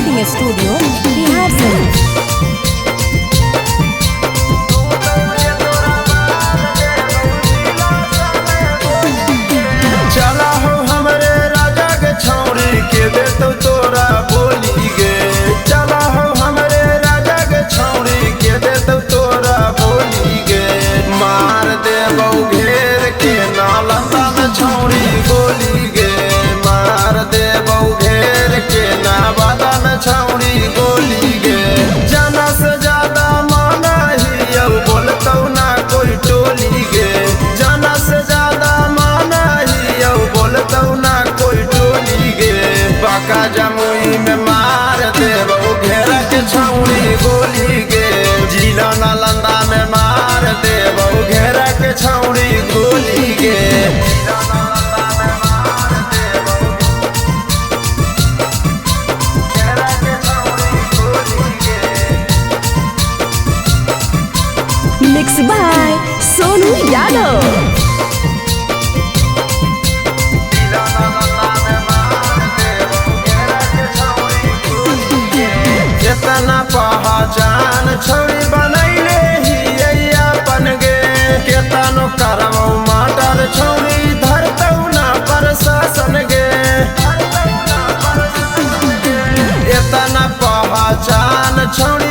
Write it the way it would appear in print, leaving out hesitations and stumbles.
Recording studio Bihar से। चला हो हमरे राजा के छौरी के दे तो तोरा बोली गे। चला हो हमरे राजा के छौरी के दे तो तोरा बोली गे। मार देबौ घेर के नालंदा में छौरी गोली गे। मार देबौ घेर के नवादा में छौरी गोली गे। जाना से ज्यादा माना ही अब बोलतौ ना कोई टोली गे। जाना से ज्यादा माना ही अब बोलतौ ना कोई टोली गे। बाका जमुई में मार देबौ घेर के छौरी गोली गे। जिला नालंदा में मार देबौ घेर के छौरी गोली गे। Mix by Sonu Yadav. केतना पहचान छौरी बनैले ही अपन गे। केतनो करबौ माटर छौरी धरतौ ना प्रशासन गे। एतना पहचान छौरी